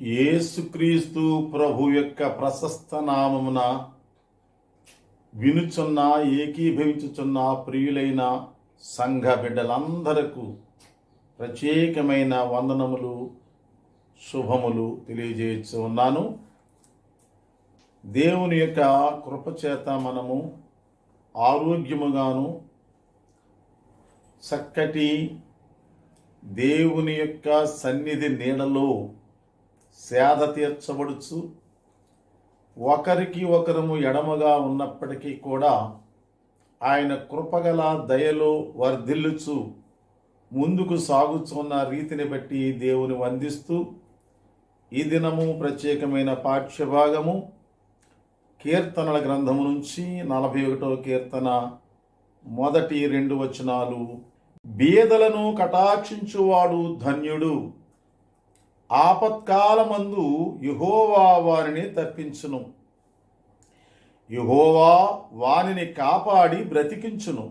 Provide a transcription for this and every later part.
యేసుక్రీస్తు ప్రభు యొక్క ప్రశస్త నామమున వినుచున్న ఏకీభవించుచున్న ప్రియులైన సంఘ బిడ్డలందరకు ప్రత్యేకమైన వందనములు శుభములు తెలియజేయచ్చు ఉన్నాను. దేవుని యొక్క కృపచేత మనము ఆరోగ్యముగాను చక్కటి దేవుని యొక్క సన్నిధి నీడలో సేద తీర్చబడుచు ఒకరికి ఒకరము ఎడమగా ఉన్నప్పటికీ కూడా ఆయన కృపగల దయలో వర్ధిల్లుచు ముందుకు సాగుచున్న రీతిని బట్టి దేవుని వందిస్తూ ఈ దినము ప్రత్యేకమైన పాఠ్యభాగము కీర్తనల గ్రంథము నుంచి 41వ కీర్తన మొదటి 2 వచనాలు. బీదలను కటాక్షించువాడు ధన్యుడు, ఆపత్కాలమందు యెహోవా వారిని తప్పించును. యెహోవా వానిని కాపాడి బ్రతికించును,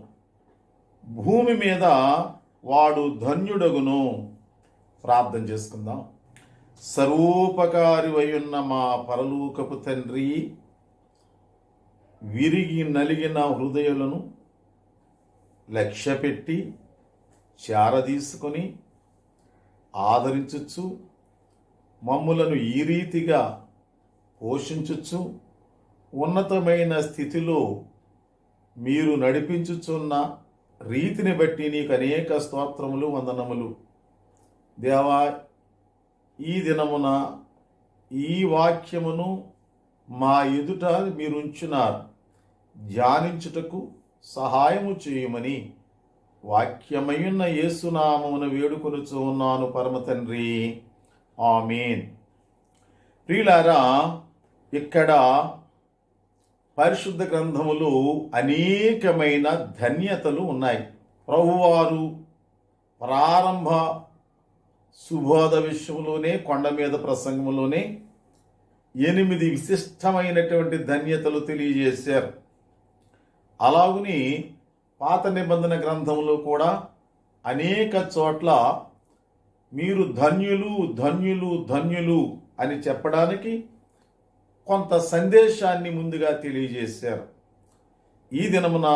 భూమి మీద వాడు ధన్యుడగును. ప్రార్థన చేసుకుందాం. సర్వోపకారివైయున్న మా పరలోకపు తండ్రి, విరిగి నలిగిన హృదయాలను లక్ష్యపెట్టి చారదీసుకొని ఆదరించుచు మమ్ములను ఈ రీతిగా పోషించుచు ఉన్నతమైన స్థితిలో మీరు నడిపించుచున్న రీతిని బట్టి నీకు అనేక స్తోత్రములు, వందనములు. దేవా, ఈ దినమున ఈ వాక్యమును మా ఎదుట మీరుంచున్నారు, ధ్యానించుటకు సహాయము చేయమని వాక్యమయున్న యేసునామమున వేడుకొనుచు ఉన్నాను పరమ తండ్రి, ఆమేన్. ప్రియులారా, ఇక్కడ పరిశుద్ధ గ్రంథములో అనేకమైన ధన్యతలు ఉన్నాయి. ప్రభువారు ప్రారంభ సుబోధ విషయంలోనే, కొండ మీద ప్రసంగంలోనే 8 విశిష్టమైనటువంటి ధన్యతలు తెలియజేశారు. అలాగుని పాత నిబంధన గ్రంథంలో కూడా అనేక చోట్ల మీరు ధన్యులు ధన్యులు ధన్యులు అని చెప్పడానికి కొంత సందేశాన్ని ముందుగా తెలియజేశారు. ఈ దినమున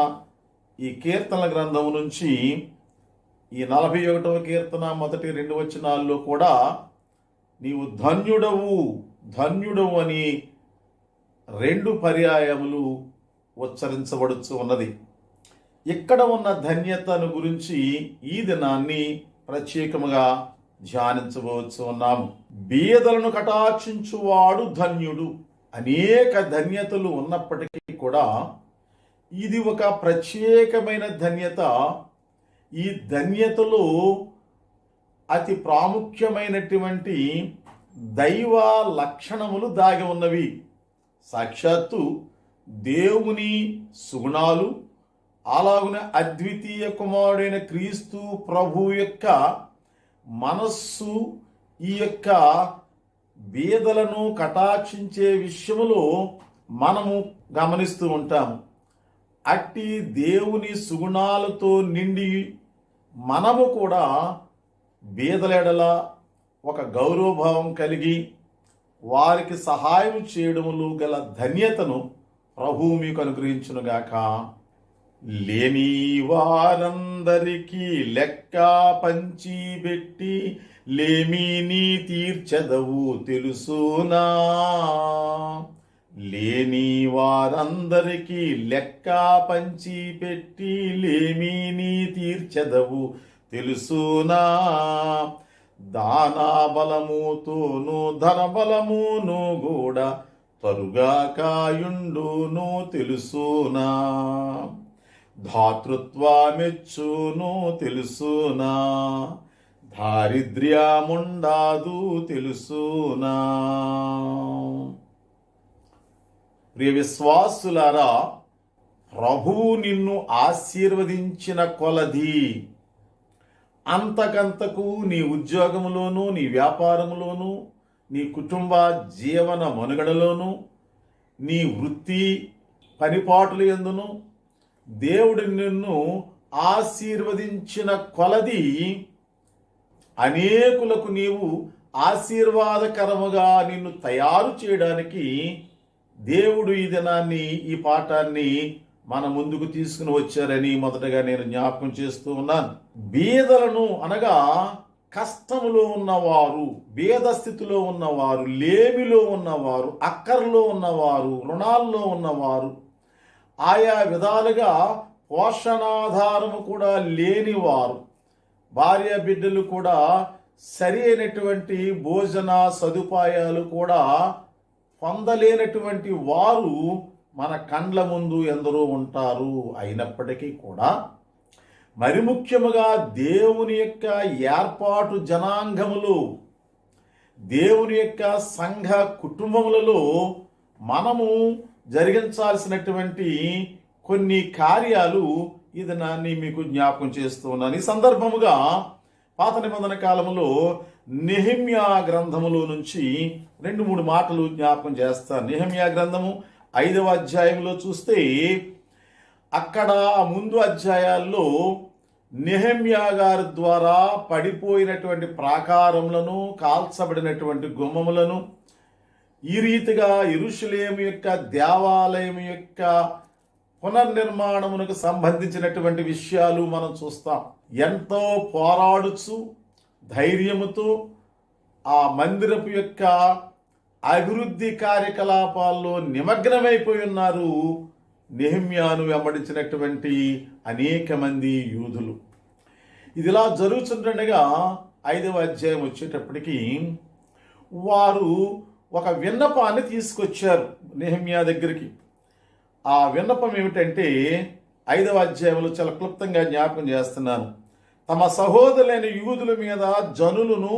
ఈ కీర్తనల గ్రంథం నుంచి ఈ 41వ కీర్తన మొదటి 2 వచనాల్లో కూడా నీవు ధన్యుడవు ధన్యుడవు అని 2 పర్యాయములు ఉచ్చరించబడుచు ఉన్నది. ఇక్కడ ఉన్న ధన్యతను గురించి ఈ దినాన్ని ప్రత్యేకముగా ధ్యానించవచ్చు ఉన్నాము. బీదలను కటాక్షించువాడు ధన్యుడు. అనేక ధన్యతలు ఉన్నప్పటికీ కూడా ఇది ఒక ప్రత్యేకమైన ధన్యత. ఈ ధన్యతలో అతి ప్రాముఖ్యమైనటువంటి దైవ లక్షణములు దాగి ఉన్నవి. సాక్షాత్తు దేవుని సుగుణాలు, అలాగునే అద్వితీయ కుమారుడైన క్రీస్తు ప్రభు యొక్క మనస్సు ఈ యొక్క బీదలను కటాక్షించే విషయములో మనము గమనిస్తూ ఉంటాము. అట్టి దేవుని సుగుణాలతో నిండి మనము కూడా బీదలెడల ఒక గౌరవభావం కలిగి వారికి సహాయం చేయడములు గల ధన్యతను ప్రభువు మీకు అనుగ్రహించునుగాక. లేని వారందరికీ లెక్క పంచిబెట్టి లేమిని తీర్చెదవు తెలుసునా. లేని వారందరికీ లెక్క పంచిపెట్టి లేమిని తీర్చెదవు తెలుసునా. దానా బలముతోను ధన బలమును కూడా తరుగా కాయుండును తెలుసునా. ధాతృత్వమెచ్చును తెలుసునా. దారిద్ర్యముండాదు తెలుసునా. ప్రియ విశ్వాసులారా, ప్రభువు నిన్ను ఆశీర్వదించిన కొలది అంతకంతకు నీ ఉద్యోగములోను, నీ వ్యాపారములోను, నీ కుటుంబ జీవన మనుగడలోను, నీ వృత్తి పనిపాటుల యందును దేవుడు నిన్ను ఆశీర్వదించిన కొలది అనేకులకు నీవు ఆశీర్వాదకరముగా నిన్ను తయారు చేయడానికి దేవుడు ఈ దినాన్ని, ఈ పాఠాన్ని మన ముందుకు తీసుకుని వచ్చారని మొదటగా నేను జ్ఞాపకం చేస్తూ ఉన్నాను. బీదలను అనగా కష్టములో ఉన్నవారు, బీద స్థితిలో ఉన్నవారు, లేమిలో ఉన్నవారు, అక్కర్లో ఉన్నవారు, రుణాల్లో ఉన్నవారు, ఆయా విధాలుగా పోషణాధారము కూడా లేనివారు, భార్య బిడ్డలు కూడా సరి అయినటువంటి భోజన సదుపాయాలు కూడా పొందలేనటువంటి వారు మన కండ్ల ముందు ఎందరో ఉంటారు. అయినప్పటికీ కూడా మరి ముఖ్యముగా దేవుని యొక్క ఏర్పాటు జనాంగములు, దేవుని యొక్క సంఘ కుటుంబములలో మనము జరిగించాల్సినటువంటి కొన్ని కార్యాలు ఈ దినాన్ని మీకు జ్ఞాపకం చేస్తూ ఉన్నాను. ఈ సందర్భముగా పాత నిబంధన కాలంలో నెహెమ్యా గ్రంథములో నుంచి 2-3 మాటలు జ్ఞాపకం చేస్తాను. నెహెమ్యా గ్రంథము 5వ అధ్యాయంలో చూస్తే అక్కడ ముందు అధ్యాయాల్లో నెహెమ్యా గారి ద్వారా పడిపోయినటువంటి ప్రాకారములను, కాల్చబడినటువంటి గుమ్మములను, ఈ రీతిగా యెరూషలేము యొక్క దేవాలయం యొక్క పునర్నిర్మాణమునకు సంబంధించినటువంటి విషయాలు మనం చూస్తాం. ఎంతో పోరాడుచు ధైర్యముతో ఆ మందిరపు యొక్క అభివృద్ధి కార్యకలాపాల్లో నిమగ్నమైపోయి ఉన్నారు నెహెమ్యాను వెంబడించినటువంటి అనేక మంది యూదులు. ఇదిలా జరుగుతుండగా 5వ అధ్యాయం వచ్చేటప్పటికి వారు ఒక విన్నపాన్ని తీసుకొచ్చారు నెహెమ్యా దగ్గరికి. ఆ విన్నపం ఏమిటంటే 5వ అధ్యాయంలో చాలా క్లుప్తంగా జ్ఞాపకం చేస్తున్నాను. తమ సహోదరులైన యూదుల మీద జనులను,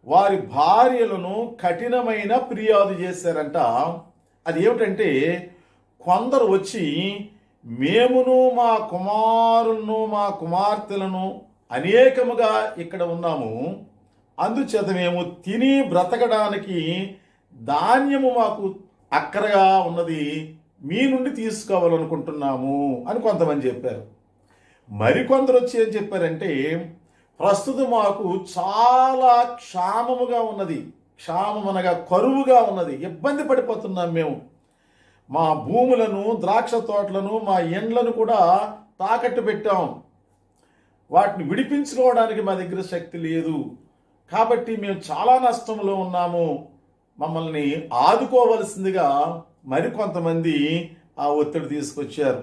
వారి భార్యలను కఠినమైన ఫిర్యాదు చేశారంట. అది ఏమిటంటే, కొందరు వచ్చి మేమును మా కుమారులను మా కుమార్తెలను అనేకముగా ఇక్కడ ఉన్నాము, అందుచేత మేము తిని బ్రతకడానికి ధాన్యము మాకు అక్కరగా ఉన్నది, మీ నుండి తీసుకోవాలనుకుంటున్నాము అని కొంతమంది చెప్పారు. మరికొందరు వచ్చి ఏం చెప్పారంటే, ప్రస్తుతం మాకు చాలా క్షామముగా ఉన్నది, క్షామం అనగా కరువుగా ఉన్నది, ఇబ్బంది పడిపోతున్నాం మేము, మా భూములను, ద్రాక్ష తోటలను, మా ఇండ్లను కూడా తాకట్టు పెట్టాం, వాటిని విడిపించుకోవడానికి మా దగ్గర శక్తి లేదు, కాబట్టి మేము చాలా నష్టంలో ఉన్నాము, మమ్మల్ని ఆదుకోవలసిందిగా మరికొంతమంది ఆ ఒత్తిడి తీసుకొచ్చారు.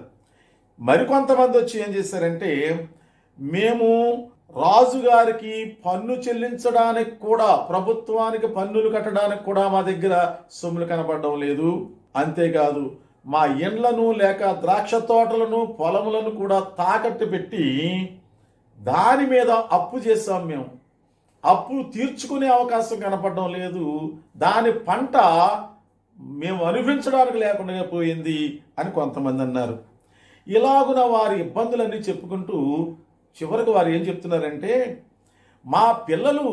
మరికొంతమంది వచ్చి ఏం చేశారంటే, మేము రాజుగారికి పన్ను చెల్లించడానికి కూడా, ప్రభుత్వానికి పన్నులు కట్టడానికి కూడా మా దగ్గర సొమ్ములు కనబడడం లేదు, అంతేకాదు మా ఇండ్లను లేక ద్రాక్ష తోటలను, పొలములను కూడా తాకట్టు పెట్టి దాని మీద అప్పు చేసాం, మేము అప్పు తీర్చుకునే అవకాశం కనపడడం లేదు, దాని పంట మేము అనుభవించడానికి లేకుండా పోయింది అని కొంతమంది అన్నారు. ఇలాగున వారి ఇబ్బందులన్నీ చెప్పుకుంటూ చివరికి వారు ఏం చెప్తున్నారంటే, మా పిల్లలు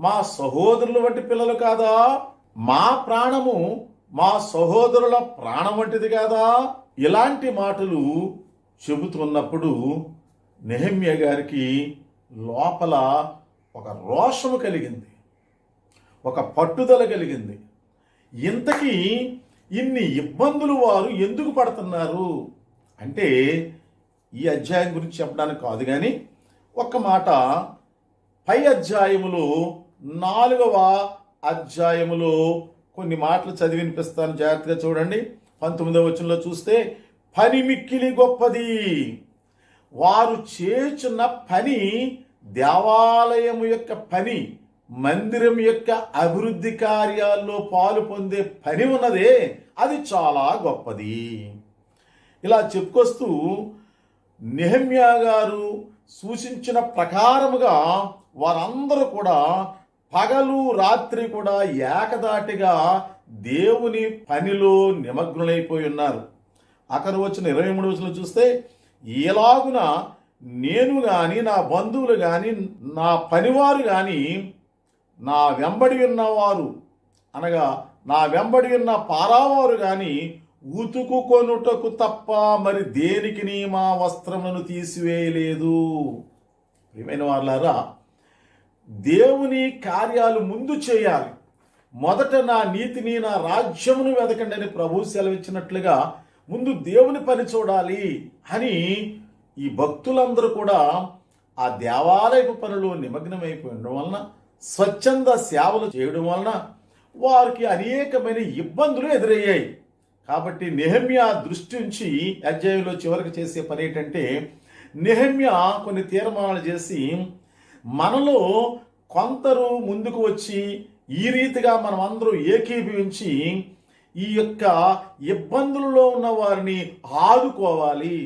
మా సహోదరుల వంటి పిల్లలు కాదా, మా ప్రాణము మా సహోదరుల ప్రాణం వంటిది కాదా, ఇలాంటి మాటలు చెబుతున్నప్పుడు నెహెమ్యా గారికి లోపల ఒక రోషము కలిగింది, ఒక పట్టుదల కలిగింది. ఇంతకీ ఇన్ని ఇబ్బందులు వారు ఎందుకు పడుతున్నారు అంటే, ఈ అధ్యాయం గురించి చెప్పడానికి కాదు, కానీ ఒక్క మాట పై అధ్యాయములో 4వ అధ్యాయములో కొన్ని మాటలు చదివి వినిపిస్తాను, జాగ్రత్తగా చూడండి. 19వ వచనంలో చూస్తే, పని మిక్కిలి గొప్పది, వారు చేస్తున్న పని, దేవాలయం యొక్క పని, మందిరం యొక్క అభివృద్ధి కార్యాల్లో పాలు పొందే పని ఉన్నదే, అది చాలా గొప్పది. ఇలా చెప్పుకొస్తూ నెహెమ్యా గారు సూచించిన ప్రకారముగా వారందరూ కూడా పగలు రాత్రి కూడా ఏకదాటిగా దేవుని పనిలో నిమగ్నులైపోయి ఉన్నారు. అక్కడ వచ్చిన 23వ వచనం చూస్తే, ఎలాగున నేను కానీ, నా బంధువులు కానీ, నా పనివారు కానీ, నా వెంబడి ఉన్నవారు అనగా నా వెంబడి ఉన్న పారావారు కానీ ఉతుకుకొనుటకు తప్ప మరి దేనికి మా వస్త్రములను తీసివేయలేదు. ప్రియమైన వారులారా, దేవుని కార్యాలు ముందు చేయాలి. మొదట నా నీతిని, నా రాజ్యమును వెదకండి అని ప్రభువు సెలవిచ్చినట్లుగా ముందు దేవుని పని చూడాలి అని ఈ భక్తులందరూ కూడా ఆ దేవాలయపు పనులు నిమగ్నమైపోయడం వలన, స్వచ్ఛంద సేవలు చేయడం వలన వారికి అనేకమైన ఇబ్బందులు ఎదురయ్యాయి. కాబట్టి నెహెమ్యా దృష్టి నుంచి అధ్యాయంలో చివరికి చేసే పని ఏంటంటే, నెహెమ్యా కొన్ని తీర్మానాలు చేసి మనలో కొందరు ముందుకు వచ్చి ఈ రీతిగా మనం అందరూ ఏకీభవించి ఈ యొక్క ఇబ్బందులలో ఉన్న వారిని ఆదుకోవాలి,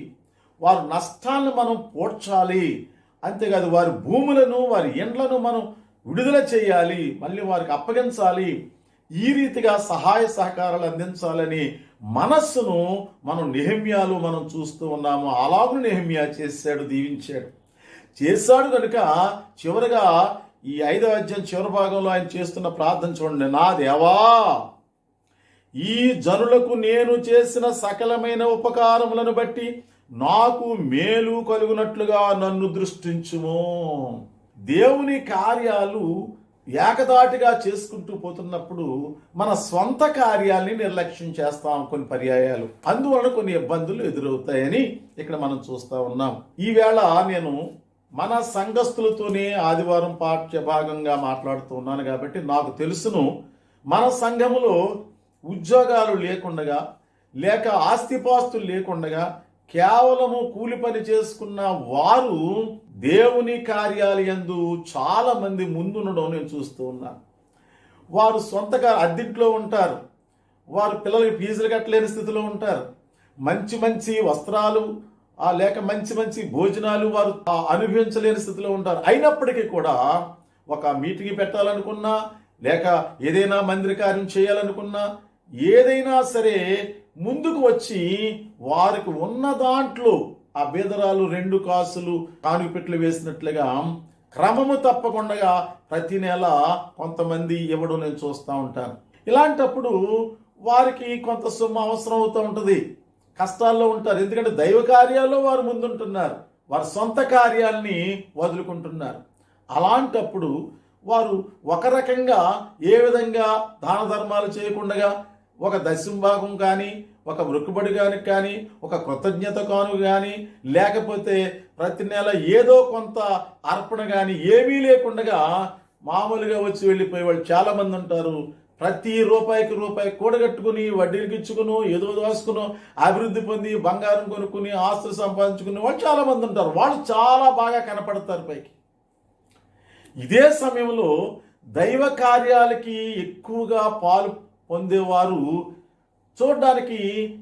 వారి నష్టాలను మనం పోడ్చాలి, అంతేకాదు వారి భూములను, వారి ఇండ్లను మనం విడుదల చేయాలి, మళ్ళీ వారికి అప్పగించాలి, ఈ రీతిగా సహాయ సహకారాలు అందించాలని మనస్సును మనం నెహెమ్యాలో మనం చూస్తూ ఉన్నాము. అలాగే నెహెమ్యా చేశాడు, దీవించాడు, చేశాడు కనుక చివరిగా ఈ 5వ అధ్యాయం చివరి భాగంలో ఆయన చేస్తున్న ప్రార్థన చూడండి. నా దేవా, ఈ జనులకు నేను చేసిన సకలమైన ఉపకారములను బట్టి నాకు మేలు కలుగునట్లుగా నన్ను దృష్టించుము. దేవుని కార్యాలు ఏకదాటిగా చేసుకుంటూ పోతున్నప్పుడు మన స్వంత కార్యాల్ని నిర్లక్ష్యం చేస్తాం కొన్ని పర్యాయాలు. అందువలన కొన్ని ఇబ్బందులు ఎదురవుతాయని ఇక్కడ మనం చూస్తా ఉన్నాం. ఈవేళ నేను మన సంఘస్థులతోనే ఆదివారం పాఠ్య భాగంగా మాట్లాడుతూ ఉన్నాను కాబట్టి నాకు తెలుసును, మన సంఘములో ఉద్యోగాలు లేకుండగా, లేక ఆస్తిపాస్తులు లేకుండగా కేవలము కూలి పని చేసుకున్న వారు దేవుని కార్యాలయందు చాలా మంది ముందుండడం నేను చూస్తూ ఉన్నాను. వారు సొంతగా అద్దెంట్లో ఉంటారు, వారు పిల్లలకి ఫీజులు కట్టలేని స్థితిలో ఉంటారు, మంచి మంచి వస్త్రాలు లేక మంచి మంచి భోజనాలు వారు అనుభవించలేని స్థితిలో ఉంటారు. అయినప్పటికీ కూడా ఒక మీటింగ్ పెట్టాలనుకున్నా, లేక ఏదైనా మందిర కార్యం చేయాలనుకున్నా, ఏదైనా సరే ముందుకు వచ్చి వారికి ఉన్న దాంట్లో ఆ బీదరాలు 2 కాసులు కానుకపెట్లు వేసినట్లుగా క్రమము తప్పకుండా ప్రతి నెల కొంతమంది ఇవ్వడం నేను చూస్తూ ఉంటాను. ఇలాంటప్పుడు వారికి కొంత సొమ్ము అవసరం అవుతూ ఉంటుంది, కష్టాల్లో ఉంటారు. ఎందుకంటే దైవ కార్యాల్లో వారు ముందుంటున్నారు, వారి సొంత కార్యాలని వదులుకుంటున్నారు. అలాంటప్పుడు వారు ఒక రకంగా ఏ విధంగా దాన ధర్మాలు చేయకుండా ఒక దశంభాగం కానీ, ఒక మొక్కుబడి కానీ, ఒక కృతజ్ఞత కాను కానీ, లేకపోతే ప్రతి నెల ఏదో కొంత అర్పణ కానీ ఏమీ లేకుండా మామూలుగా వచ్చి వెళ్ళిపోయే వాళ్ళు చాలామంది ఉంటారు. ప్రతి రూపాయికి రూపాయి కూడగట్టుకుని, వడ్డీలకు ఇచ్చుకును, ఏదో దోసుకును, అభివృద్ధి పొంది బంగారం కొనుక్కుని ఆస్తులు సంపాదించుకునే వాళ్ళు చాలామంది ఉంటారు. వాళ్ళు చాలా బాగా కనపడతారు పైకి. ఇదే సమయంలో దైవ కార్యాలకి ఎక్కువగా పాలు పొందేవారు చూడడానికి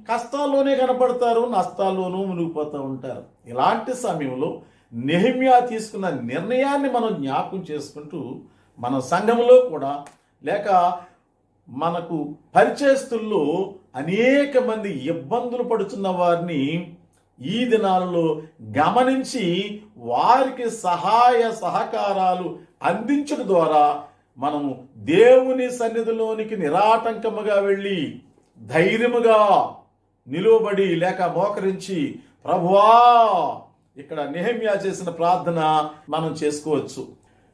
కష్టాల్లోనే కనపడతారు, నష్టాల్లోనూ మునిగిపోతూ ఉంటారు. ఇలాంటి సమయంలో నెహెమ్యా తీసుకున్న నిర్ణయాన్ని మనం జ్ఞాపకం చేసుకుంటూ మన సంఘంలో కూడా, లేక మనకు పరిచయస్తుల్లో అనేక మంది ఇబ్బందులు పడుతున్న వారిని ఈ దినాలలో గమనించి వారికి సహాయ సహకారాలు అందించడం ద్వారా మనము దేవుని సన్నిధిలోనికి నిరాటంకముగా వెళ్ళి ధైర్యముగా నిలువబడి లేక మోకరించి, ప్రభువా, ఇక్కడ నెహెమ్యా చేసిన ప్రార్థన మనం చేసుకోవచ్చు.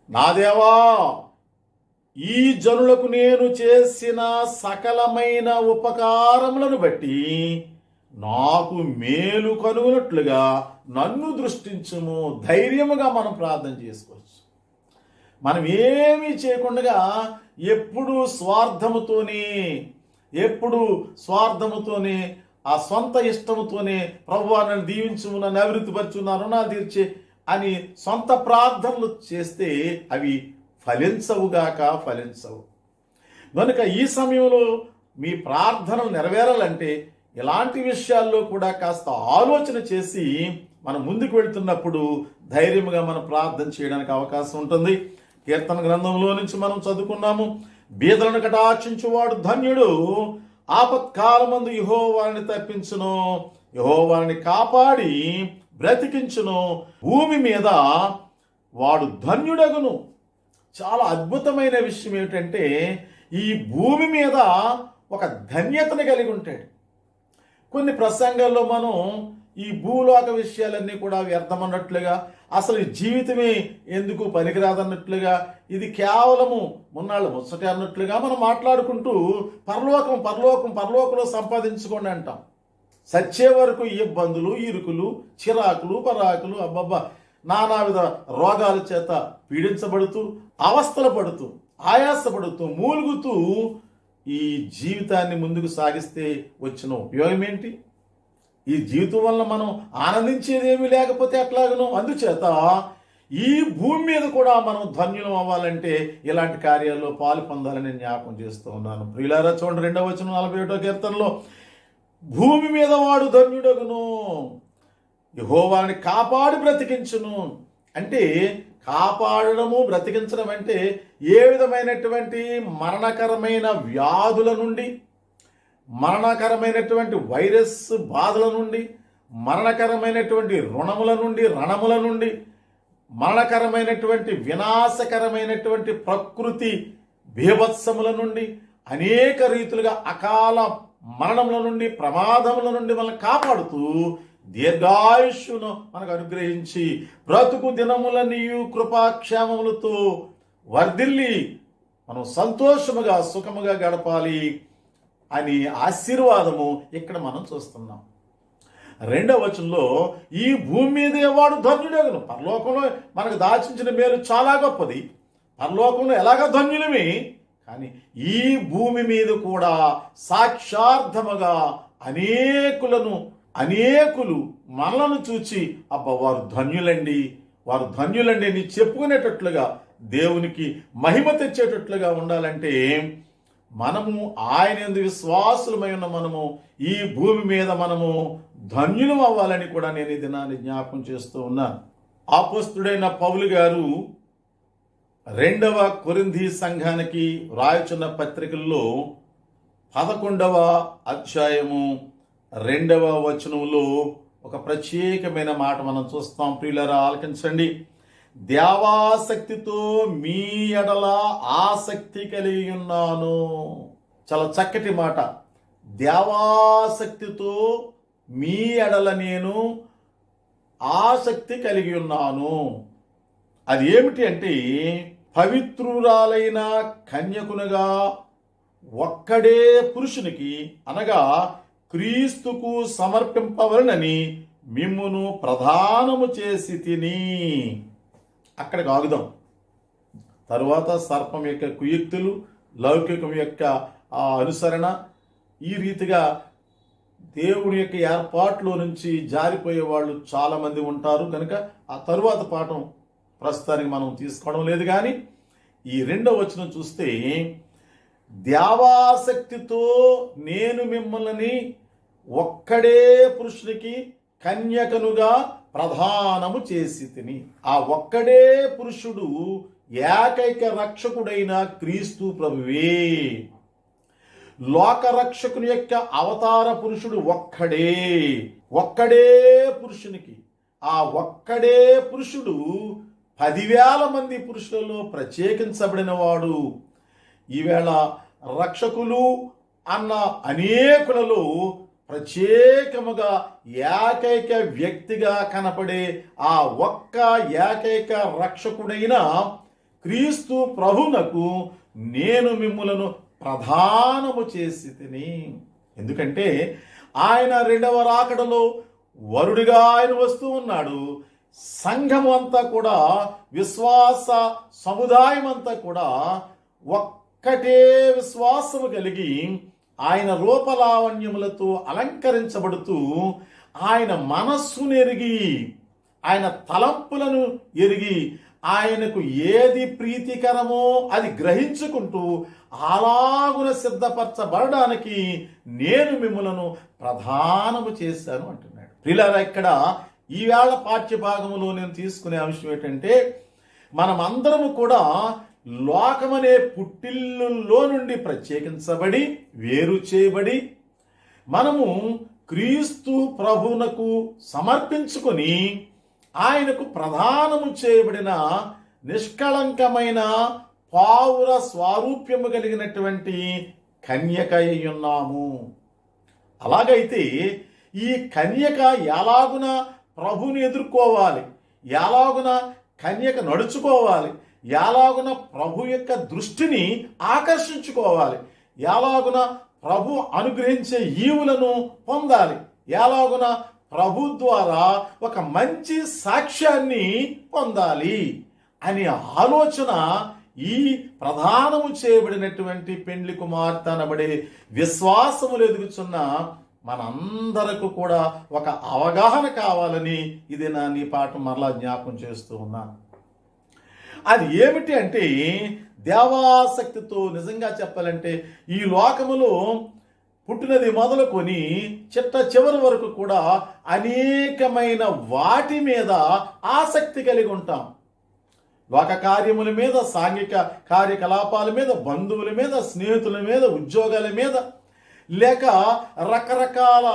నా దేవా, ఈ జనులకు నేను చేసిన సకలమైన ఉపకారములను బట్టి నాకు మేలు కనుగొనట్లుగా నన్ను దృష్టించుము. ధైర్యముగా మనం ప్రార్థన చేసుకోవచ్చు. మనం ఏమీ చేయకుండా ఎప్పుడు స్వార్థముతోనే ఆ సొంత ఇష్టముతోనే ప్రభువా నన్ను దీవించుము, నన్ను అభివృద్ధిపరచు, నా రుణాలు తీర్చే అని సొంత ప్రార్థనలు చేస్తే అవి ఫలించవు. కనుక ఈ సమయంలో మీ ప్రార్థనలు నెరవేరాలంటే ఇలాంటి విషయాల్లో కూడా కాస్త ఆలోచన చేసి మనం ముందుకు వెళ్తున్నప్పుడు ధైర్యంగా మనం ప్రార్థన చేయడానికి అవకాశం ఉంటుంది. కీర్తన గ్రంథంలో నుంచి మనం చదువుకున్నాము, బీదలను కటాక్షించువాడు ధన్యుడు, ఆపత్కాలమందు యెహోవాని తప్పించును, యెహోవాని కాపాడి బ్రతికించును, భూమి మీద వాడు ధన్యుడగును. చాలా అద్భుతమైన విషయం ఏమిటంటే, ఈ భూమి మీద ఒక ధన్యతను కలిగి ఉంటాడు. కొన్ని ప్రసంగాల్లో మనం ఈ భూలోక విషయాలన్నీ కూడా వ్యర్థమన్నట్లుగా, అసలు ఈ జీవితమే ఎందుకు పనికిరాదన్నట్లుగా, ఇది కేవలము మున్నాళ్ళు ముచ్చటే అన్నట్లుగా మనం మాట్లాడుకుంటూ పరలోకం పరలోకం పరలోకంలో సంపాదించుకోండి అంటాం. సచ్చే వరకు ఇబ్బందులు, ఇరుకులు, చిరాకులు, పరాకులు, అబ్బబ్బా నానావిధ రోగాల చేత పీడించబడుతూ, అవస్థలు పడుతూ, ఆయాసపడుతూ, మూలుగుతూ ఈ జీవితాన్ని ముందుకు సాగిస్తే వచ్చిన ఉపయోగం ఏంటి? ఈ జీవితం వల్ల మనం ఆనందించేదేమీ లేకపోతే ఎట్లాగను? అందుచేత ఈ భూమి మీద కూడా మనం ధన్యులం అవ్వాలంటే ఇలాంటి కార్యాల్లో పాలు పొందాలని జ్ఞాపకం చేస్తూ ఉన్నాను. ప్రియులారా చూడండి, 2వ వచనం 41వ కీర్తనలో, భూమి మీద వాడు ధన్యుడగును, యెహోవాని కాపాడి బ్రతికించును. అంటే కాపాడడము, బ్రతికించడం అంటే ఏ విధమైనటువంటి మరణకరమైన వ్యాధుల నుండి, మరణకరమైనటువంటి వైరస్ బాధల నుండి, మరణకరమైనటువంటి రుణముల నుండి, రణముల నుండి, మరణకరమైనటువంటి వినాశకరమైనటువంటి ప్రకృతి బీభత్సముల నుండి, అనేక రీతులుగా అకాల మరణముల నుండి, ప్రమాదముల నుండి మనల్ని కాపాడుతూ దీర్ఘాయుష్ను మనకు అనుగ్రహించి బ్రతుకు దినములనియు కృపాక్షేమములతో వర్ధిల్లి మనం సంతోషముగా సుఖముగా గడపాలి అని ఆశీర్వాదము ఇక్కడ మనం చూస్తున్నాం. 2వ వచనంలో, ఈ భూమి మీదే వాడు ధన్యుడగును. పరలోకంలో మనకు దాచించిన మేలు చాలా గొప్పది, పరలోకంలో ఎలాగ ధన్యులమే, కానీ ఈ భూమి మీద కూడా సాక్షార్థముగా అనేకులు మనలను చూచి అబ్బా వారు ధన్యులండి, వారు ధన్యులండి అని చెప్పుకునేటట్లుగా, దేవునికి మహిమ తెచ్చేటట్లుగా ఉండాలంటే మనము ఆయన యందు విశ్వాసులమై ఉన్న మనము ఈ భూమి మీద మనము ధన్యులం అవ్వాలని కూడా నేను ఈ దినాన్ని జ్ఞాపకం చేస్తూ ఉన్నాను. అపోస్తలుడైన పౌలు గారు 2వ కొరింథీ సంఘానికి రాయుచున్న పత్రికల్లో 11వ అధ్యాయము 2వ వచనంలో ఒక ప్రత్యేకమైన మాట మనం చూస్తాం. ప్రియులారా ఆలకించండి. దేవాసక్తితో మీ ఎడల ఆసక్తి కలిగి ఉన్నాను. చాలా చక్కటి మాట. దేవాసక్తితో మీ ఎడల నేను ఆసక్తి కలిగి ఉన్నాను. అది ఏమిటి అంటే, పవిత్రురాలైన కన్యకునిగా ఒక్కడే పురుషునికి అనగా క్రీస్తుకు సమర్పింపవలనని మిమ్మును ప్రధానము చేసి తిని. అక్కడికి ఆగుదాం. తరువాత సర్పం యొక్క కుయుక్తులు, లౌకికం యొక్క అనుసరణ, ఈ రీతిగా దేవుని యొక్క ఏర్పాట్లో నుంచి జారిపోయే వాళ్ళు చాలామంది ఉంటారు కనుక ఆ తరువాత పాఠం ప్రస్తుతానికి మనం తీసుకోవడం లేదు. కానీ ఈ 2వ వచనం చూస్తే, దేవాసక్తితో నేను మిమ్మల్ని ఒక్కడే పురుషునికి కన్యకనుగా ప్రధానము చేసి తిని. ఆ ఒక్కడే పురుషుడు ఏకైక రక్షకుడైన క్రీస్తు ప్రభువే. లోక రక్షకుని యొక్క అవతార పురుషుడు ఒక్కడే పురుషునికి. ఆ ఒక్కడే పురుషుడు 10,000 మంది పురుషులలో ప్రత్యేకించబడిన వాడు. ఈవేళ రక్షకులు అన్న అనేకులలో ప్రత్యేకముగా ఏకైక వ్యక్తిగా కనపడే ఆ ఒక్క ఏకైక రక్షకుడైన క్రీస్తు ప్రభువునకు నేను మిమ్ములను ప్రధానము చేసి తిని. ఎందుకంటే ఆయన 2వ రాకడలో వరుడిగా ఆయన వస్తూ ఉన్నాడు. సంఘము అంతా కూడా, విశ్వాస సముదాయం అంతా కూడా ఒక్కటే విశ్వాసము కలిగి ఆయన రూపలావణ్యములతో అలంకరించబడుతూ, ఆయన మనస్సును ఎరిగి, ఆయన తలంపులను ఎరిగి, ఆయనకు ఏది ప్రీతికరమో అది గ్రహించుకుంటూ అలాగున సిద్ధపరచబడడానికి నేను మిమ్ములను ప్రధానము చేశాను అంటున్నాడు. ప్రియులారా, ఇక్కడ ఈవేళ పాఠ్యభాగంలో నేను తీసుకునే అంశం ఏంటంటే, మనమందరము కూడా లోకమనే పుట్టిల్లులో నుండి ప్రత్యేకించబడి, వేరు చేయబడి, మనము క్రీస్తు ప్రభువునకు సమర్పించుకొని ఆయనకు ప్రధానము చేయబడిన నిష్కళంకమైన పావుర స్వారూప్యము కలిగినటువంటి కన్యక అయి ఉన్నాము. అలాగైతే ఈ కన్యక ఎలాగున ప్రభుని ఎదుర్కోవాలి, ఎలాగున కన్యక నడుచుకోవాలి, ఎలాగున ప్రభు యొక్క దృష్టిని ఆకర్షించుకోవాలి, ఎలాగున ప్రభు అనుగ్రహించే ఈవులను పొందాలి, ఎలాగున ప్రభు ద్వారా ఒక మంచి సాక్ష్యాన్ని పొందాలి అనే ఆలోచన ఈ ప్రధానము చేయబడినటువంటి పెండ్లి కుమార్తె అనబడే విశ్వాసములు ఎదుగుచున్న మనందరకు కూడా ఒక అవగాహన కావాలని ఇది నీ పాఠం మరలా జ్ఞాపకం చేస్తూ ఉన్నాను. అది ఏమిటి అంటే, దేవాసక్తితో నిజంగా చెప్పాలంటే ఈ లోకములో పుట్టినది మొదలుకొని చిట్ట చివరి వరకు కూడా అనేకమైన వాటి మీద ఆసక్తి కలిగి ఉంటాం. లోక కార్యముల మీద, సాంఘిక కార్యకలాపాల మీద, బంధువుల మీద, స్నేహితుల మీద, ఉద్యోగాల మీద, లేక రకరకాల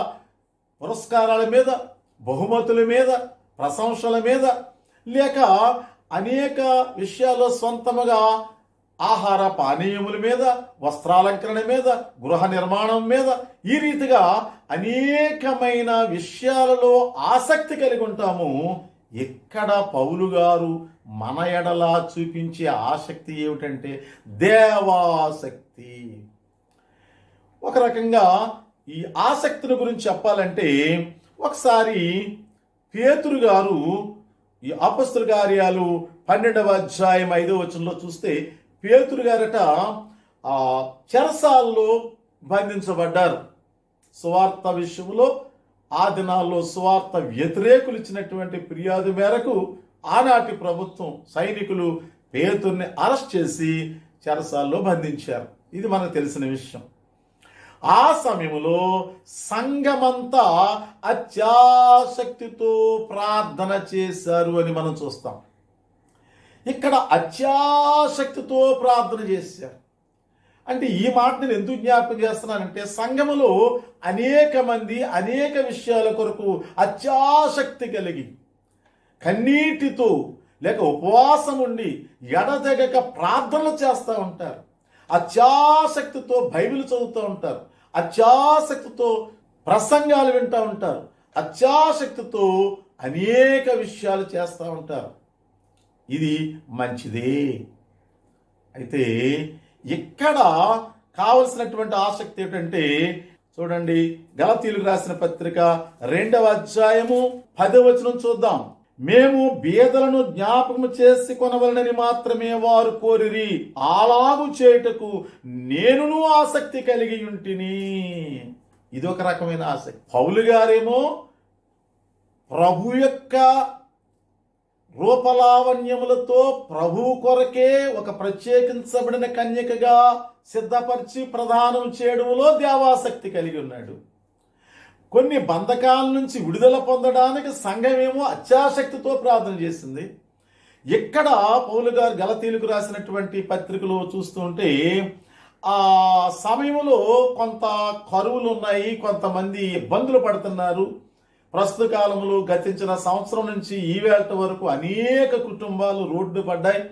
పురస్కారాల మీద, బహుమతుల మీద, ప్రశంసల మీద, లేక అనేక విషయాల్లో సొంతముగా ఆహార పానీయముల మీద, వస్త్రాలంకరణ మీద, గృహ నిర్మాణం మీద, ఈ రీతిగా అనేకమైన విషయాలలో ఆసక్తి కలిగి ఉంటాము. ఇక్కడ పౌలు గారు మన ఎడల చూపించే ఆసక్తి ఏమిటంటే దేవాసక్తి. ఒక రకంగా ఈ ఆసక్తిని గురించి చెప్పాలంటే, ఒకసారి పేతురు గారు ఈ అపొస్తలుల కార్యాలు 12వ అధ్యాయం 5వ వచనంలో చూస్తే, పేతురు గారట చెరసాలలో బంధించబడ్డారు. సువార్త విషయంలో ఆ దినాల్లో సువార్త వ్యతిరేకులు ఇచ్చినటువంటి ఫిర్యాదు మేరకు ఆనాటి ప్రభుత్వం సైనికులు పేతుర్ని అరెస్ట్ చేసి చెరసాల్లో బంధించారు. ఇది మనకు తెలిసిన విషయం. ఆ సమయంలో సంఘమంతా అత్యాసక్తితో ప్రార్థన చేశారు అని మనం చూస్తాం. ఇక్కడ అత్యాసక్తితో ప్రార్థన చేశారు అంటే ఈ మాట నేను ఎందుకు జ్ఞాపకం చేస్తున్నానంటే, సంఘములో అనేక మంది అనేక విషయాల కొరకు అత్యాసక్తి కలిగి కన్నీటితో లేక ఉపవాసం ఉండి ఎడతెగక ప్రార్థనలు చేస్తూ ఉంటారు. అత్యాసక్తితో బైబిల్ చదువుతూ ఉంటారు, అత్యాసక్తితో ప్రసంగాలు వింటూ ఉంటారు, అత్యాసక్తితో అనేక విషయాలు చేస్తూ ఉంటారు. ఇది మంచిదే. అయితే ఇక్కడ కావలసినటువంటి ఆసక్తి ఏమిటంటే, చూడండి, గలతీయులకు రాసిన పత్రిక 2వ అధ్యాయము 10వ వచనం చూద్దాం. మేము బీదలను జ్ఞాపకము చేసి కొనవలనని మాత్రమే వారు కోరిరి, అలాగు చేయుటకు నేనును ఆసక్తి కలిగి ఉంటిని. ఇది ఒక రకమైన ఆసక్తి. పౌలు గారేమో ప్రభు యొక్క రూపలావణ్యములతో ప్రభు కొరకే ఒక ప్రత్యేకించబడిన కన్యకగా సిద్ధపరిచి ప్రదానం చేయడంలో దేవాసక్తి కలిగి ఉన్నాడు. కొన్ని బంధకాల నుంచి విడుదల పొందడానికి సంఘమేమో అత్యాసక్తితో ప్రార్థన చేసింది. ఇక్కడ పౌలు గారు గలతీయులకు రాసినటువంటి పత్రికలో చూస్తుంటే ఆ సమయంలో కొంత కరువులు ఉన్నాయి, కొంతమంది ఇబ్బందులు పడుతున్నారు. ప్రస్తుత కాలంలో గతించిన సంవత్సరం నుంచి ఈ వేళ వరకు అనేక కుటుంబాలు రోడ్డు పడ్డాయి.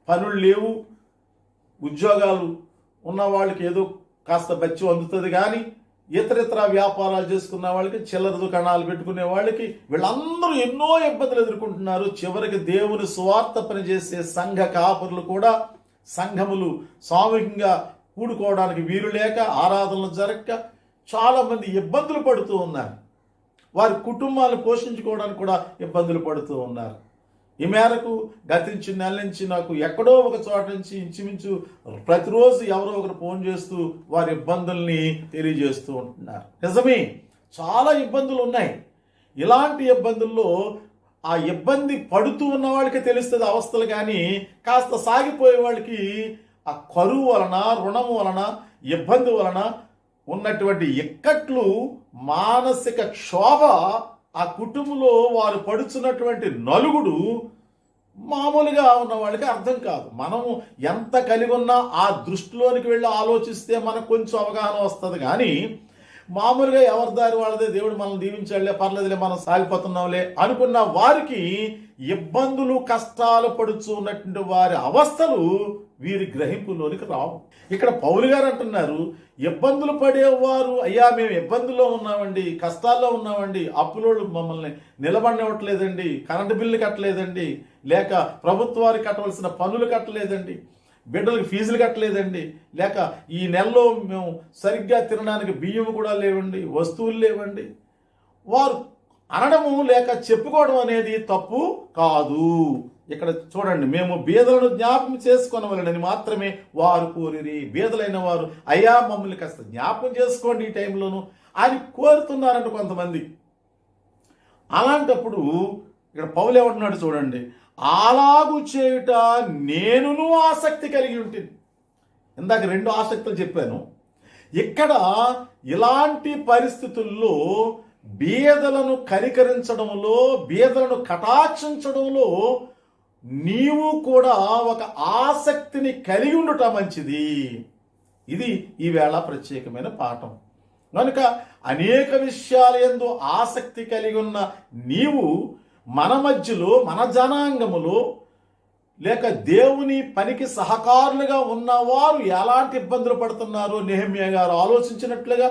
పనులు లేవు, ఉద్యోగాలు ఉన్న వాళ్ళకి ఏదో కాస్త బచ్చి అందుతుంది, కానీ ఇతరితర వ్యాపారాలు చేసుకున్న వాళ్ళకి, చిల్లర దుకాణాలు పెట్టుకునే వాళ్ళకి, వీళ్ళందరూ ఎన్నో ఇబ్బందులు ఎదుర్కొంటున్నారు. చివరికి దేవుని సువార్త పనిచేసే సంఘ కాపరులు కూడా సంఘములు సామూహికంగా కూడుకోవడానికి వీలు లేక, ఆరాధనలు జరగక చాలా మంది ఇబ్బందులు పడుతూ ఉన్నారు. వారి కుటుంబాలను పోషించుకోవడానికి కూడా ఇబ్బందులు పడుతూ ఉన్నారు. ఈ మేరకు గతించిన నెల నుంచి నాకు ఎక్కడో ఒక చోట నుంచి ఇంచుమించు ప్రతిరోజు ఎవరో ఒకరు ఫోన్ చేస్తూ వారి ఇబ్బందుల్ని తెలియజేస్తూ ఉంటున్నారు. నిజమే, చాలా ఇబ్బందులు ఉన్నాయి. ఇలాంటి ఇబ్బందుల్లో ఆ ఇబ్బంది పడుతూ ఉన్న వాళ్ళకి తెలుస్తుంది అవస్థలు, కానీ కాస్త సాగిపోయే వాళ్ళకి ఆ కరువు వలన, రుణము వలన, ఇబ్బంది వలన ఉన్నటువంటి ఇక్కట్లు, మానసిక క్షోభ, ఆ కుటుంబంలో వారు పడుచున్నటువంటి నలుగుడు మామూలుగా ఉన్న వాళ్ళకి అర్థం కాదు. మనము ఎంత కలిగి ఉన్నా ఆ దృష్టిలోనికి వెళ్ళి ఆలోచిస్తే మనకు కొంచెం అవగాహన వస్తుంది. కానీ మామూలుగా ఎవరి దారి వాళ్ళదే, దేవుడు మనల్ని దీవించాడులే, పర్లేదులే, మనం సాగిపోతున్నాంలే అనుకున్న వారికి ఇబ్బందులు కష్టాలు పడుచున్నటువంటి వారి అవస్థలు వీరి గ్రహింపులోనికి రావు. ఇక్కడ పౌలు గారు అంటున్నారు, ఇబ్బందులు పడేవారు, అయ్యా మేము ఇబ్బందుల్లో ఉన్నామండి, కష్టాల్లో ఉన్నామండి, అప్పులోళ్ళు మమ్మల్ని నిలబడినవ్వట్లేదండి, కరెంటు బిల్లు కట్టలేదండి, లేక ప్రభుత్వానికి కట్టవలసిన పన్నులు కట్టలేదండి, బిడ్డలకు ఫీజులు కట్టలేదండి, లేక ఈ నెలలో మేము సరిగ్గా తినడానికి బియ్యం కూడా లేవండి, వస్తువులు లేవండి. వారు అనడము లేక చెప్పుకోవడం అనేది తప్పు కాదు. ఇక్కడ చూడండి, మేము బీదలను జ్ఞాపకం చేసుకొనవలెనని మాత్రమే వారు కోరిరి. బీదలైన వారు, అయ్యా మమ్మల్ని కాస్త జ్ఞాపకం చేసుకోండి ఈ టైంలోను అని కోరుతున్నారంట కొంతమంది. అలాంటప్పుడు ఇక్కడ పౌలు ఏమంటున్నాడు చూడండి, అలాగు చేయుట నేనును ఆసక్తి కలిగి ఉంటుంది. ఇందాక 2 ఆసక్తులు చెప్పాను. ఇక్కడ ఇలాంటి పరిస్థితుల్లో బీదలను కనికరించడంలో, బీదలను కటాక్షించడంలో నీవు కూడా ఒక ఆసక్తిని కలిగి ఉండట మంచిది. ఇది ఈవేళ ప్రత్యేకమైన పాఠం. కనుక అనేక విషయాల యందు ఆసక్తి కలిగి ఉన్న నీవు మన మధ్యలో, మన జనాంగములో, లేక దేవుని పనికి సహకారులుగా ఉన్నవారు ఎలాంటి ఇబ్బందులు పడుతున్నారో నెహెమ్యా గారు ఆలోచించినట్లుగా,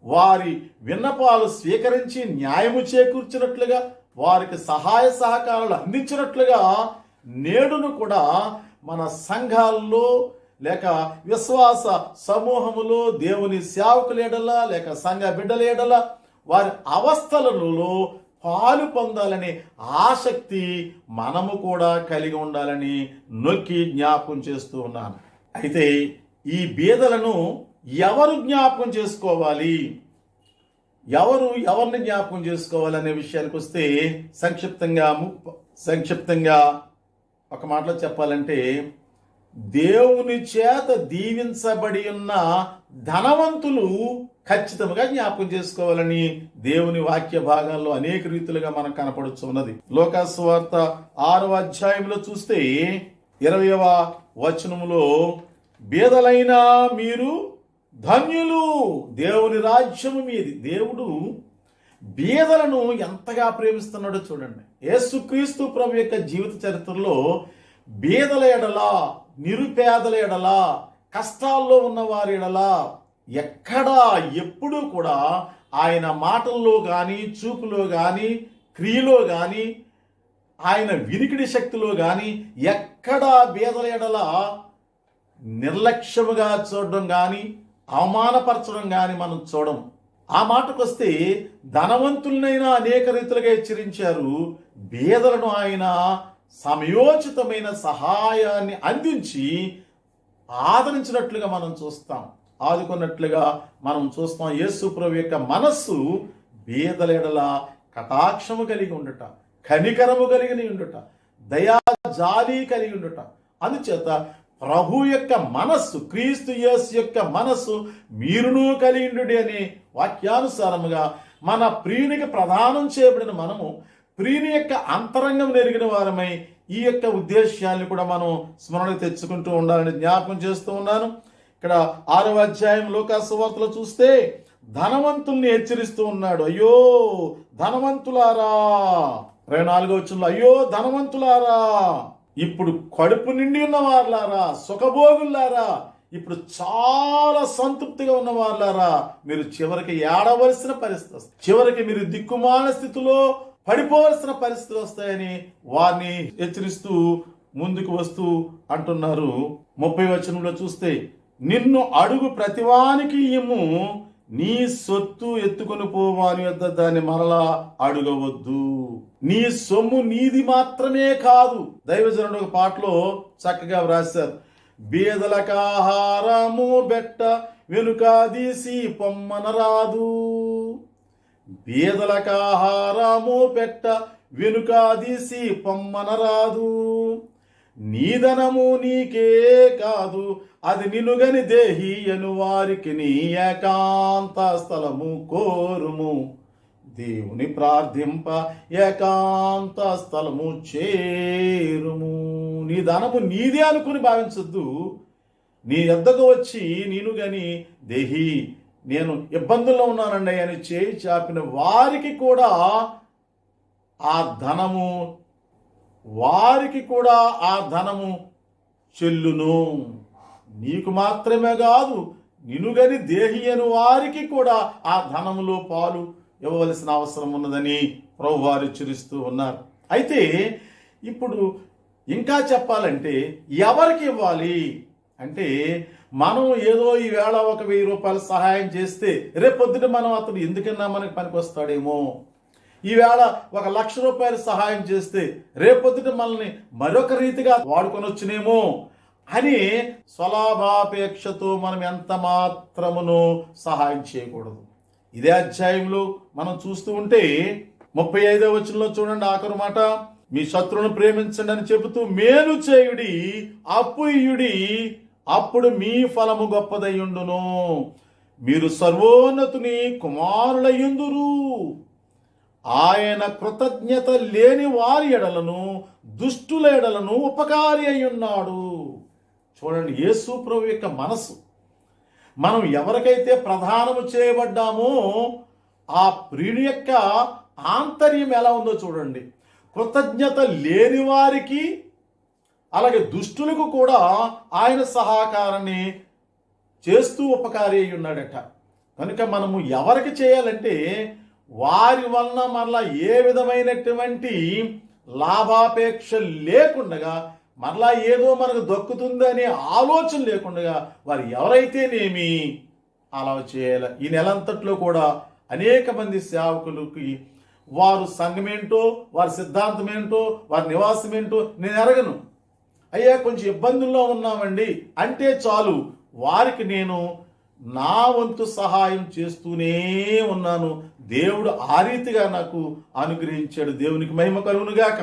వారి విన్నపాలు స్వీకరించి న్యాయము చేకూర్చినట్లుగా, వారికి సహాయ సహకారాలు అందించినట్లుగా నేడును కూడా మన సంఘాల్లో లేక విశ్వాస సమూహములో దేవుని సేవకుల ఎడల లేక సంఘ బిడ్డల ఎడల వారి అవస్థలలో పాలు పొందాలనే ఆసక్తి మనము కూడా కలిగి ఉండాలని నొక్కి జ్ఞాపకం చేస్తూ ఉన్నాను. అయితే ఈ బీదలను ఎవరు జ్ఞాపకం చేసుకోవాలి, ఎవరిని జ్ఞాపకం చేసుకోవాలనే విషయానికి వస్తే సంక్షిప్తంగా ఒక మాటలో చెప్పాలంటే, దేవుని చేత దీవించబడి ఉన్న ధనవంతులు ఖచ్చితంగా జ్ఞాపకం చేసుకోవాలని దేవుని వాక్య భాగాల్లో అనేక రీతులుగా మనకు కనపడుతున్నది. లోకాసు సువార్త 6వ అధ్యాయంలో చూస్తే 20వ వచనములో, బీదలైన మీరు ధన్యులు, దేవుని రాజ్యము మీది. దేవుడు బీదలను ఎంతగా ప్రేమిస్తున్నాడో చూడండి. యేసుక్రీస్తు ప్రభు యొక్క జీవిత చరిత్రలో బీదల ఎడల, నిరుపేదల ఎడల, కష్టాల్లో ఉన్న వారి ఎడల ఎక్కడా ఎప్పుడూ కూడా ఆయన మాటల్లో కానీ, చూపులో కానీ, క్రియలో కానీ, ఆయన వినికిడి శక్తిలో కానీ ఎక్కడా బీదల ఎడల నిర్లక్ష్యముగా చూడడం కానీ, అవమానపరచడం కానీ మనం చూడం. ఆ మాటకు వస్తే ధనవంతులనైనా అనేక రీతులుగా హెచ్చరించారు, బీదలను ఆయన సమయోచితమైన సహాయాన్ని అందించి ఆదరించినట్లుగా మనం చూస్తాం, ఆదుకున్నట్లుగా మనం చూస్తాం. యేసు ప్రభు యొక్క మనస్సు బీదల ఎడల కటాక్షము కలిగి ఉండుట, కనికరము కలిగి ఉండుట, దయా జాలి కలిగి ఉండుట. అందుచేత ప్రభు యొక్క మనస్సు, క్రీస్తు యేసు యొక్క మనస్సు మీరును కలిగిండు అనే వాక్యానుసారముగా మన ప్రియునికి ప్రదానం చేయబడిన మనము ప్రియుని యొక్క అంతరంగం నెరిగిన వారమై ఈ యొక్క ఉద్దేశాన్ని కూడా మనం స్మరణకు తెచ్చుకుంటూ ఉండాలని జ్ఞాపకం చేస్తూ ఉన్నాను. ఇక్కడ 6వ అధ్యాయం లోకాసు వార్తలో చూస్తే ధనవంతుల్ని హెచ్చరిస్తూ ఉన్నాడు. అయ్యో ధనవంతులారా, 24వ వచనంలో, అయ్యో ధనవంతులారా, ఇప్పుడు కడుపు నిండి ఉన్న వారులారా, సుఖభోగులారా, ఇప్పుడు చాలా సంతృప్తిగా ఉన్న వారులారా, మీరు చివరికి ఏడవలసిన పరిస్థితి, చివరికి మీరు దిక్కుమాల స్థితిలో పడిపోవలసిన పరిస్థితులు వస్తాయని వారిని హెచ్చరిస్తూ ముందుకు వస్తూ అంటున్నారు. 30వ వచనంలో చూస్తే, నిన్ను అడుగు ప్రతివానికి ఇమ్ము, నీ సొత్తు ఎత్తుకొని పోవాని వద్ద దాన్ని మరలా అడగవద్దు. నీ సొమ్ము నీది మాత్రమే కాదు. దైవజనుడు ఒక పాటలో చక్కగా వ్రాశారు, బీదలకు ఆహారము బెట్ట వెనుక తీసి పొమ్మనరాదు, బీదలకు ఆహారము పెట్ట వెనుక తీసి పొమ్మనరాదు, నీధనము నీకే కాదు అది నినుగని దేహి అను వారికి నీ ఏకాంత స్థలము కోరుము, దేవుని ప్రార్థింప ఏకాంత స్థలము చేరుము. నీ ధనము నీదే అనుకుని భావించొద్దు. నీ యొద్దకు వచ్చి నేను గని దేహి, నేను ఇబ్బందుల్లో ఉన్నానండి అని చేయి చాపిన వారికి కూడా ఆ ధనము వారికి కూడా ఆ ధనము చెల్లును. నీకు మాత్రమే కాదు, నినుగని దేహి అని వారికి కూడా ఆ ధనములో పాలు ఇవ్వవలసిన అవసరం ఉన్నదని ప్రభువారు హెచ్చరిస్తూ ఉన్నారు. అయితే ఇప్పుడు ఇంకా చెప్పాలంటే ఎవరికి ఇవ్వాలి అంటే, మనం ఏదో ఈవేళ ఒక 1000 రూపాయలు సహాయం చేస్తే రేపొద్దున మనం అతడు ఎందుకన్నా మనకి పనికి వస్తాడేమో, ఈవేళ 1,00,000 రూపాయలు సహాయం చేస్తే రేపొద్దున మనల్ని మరొక రీతిగా వాడుకొనొచ్చునేమో అని స్వలాభాపేక్షతో మనం ఎంత మాత్రమును సహాయం చేయకూడదు. ఇదే అధ్యాయంలో మనం చూస్తూ ఉంటే 35వ వచనంలో చూడండి, ఆఖరు మాట, మీ శత్రువును ప్రేమించండి అని చెబుతూ మేలు చేయుడి, అప్పు ఇయ్యుడి, అప్పుడు మీ ఫలము గొప్పదయ్యుండును, మీరు సర్వోన్నతుని కుమారులయ్యుందురు. ఆయన కృతజ్ఞత లేని వారి ఎడలను దుష్టుల ఎడలను ఉపకారి అయ్యున్నాడు. చూడండి, యేసు ప్రభు యొక్క మనసు. మనం ఎవరికైతే ప్రదానము చేయబడ్డామో ఆ ప్రియుని యొక్క ఆంతర్యం ఎలా ఉందో చూడండి. కృతజ్ఞత లేని వారికి అలాగే దుష్టులకు కూడా ఆయన సహకారాన్ని చేస్తూ ఉపకారి అయి ఉన్నాడట. కనుక మనము ఎవరికి చేయాలంటే వారి వలన మరలా ఏ విధమైనటువంటి లాభాపేక్ష లేకుండా, మరలా ఏదో మనకు దక్కుతుంది అనే ఆలోచన లేకుండా వారు ఎవరైతేనేమి అలా చేయాలి. ఈ నెలంతట్లో కూడా అనేక మంది సేవకులకి వారు సంఘమేంటో, వారి సిద్ధాంతం ఏంటో, వారి నివాసం ఏంటో నేను ఎరగను. అయ్యా కొంచెం ఇబ్బందుల్లో ఉన్నామండి అంటే చాలు, వారికి నేను నా వంతు సహాయం చేస్తూనే ఉన్నాను. దేవుడు ఆ రీతిగా నాకు అనుగ్రహించాడు. దేవునికి మహిమ కలుగునుగాక.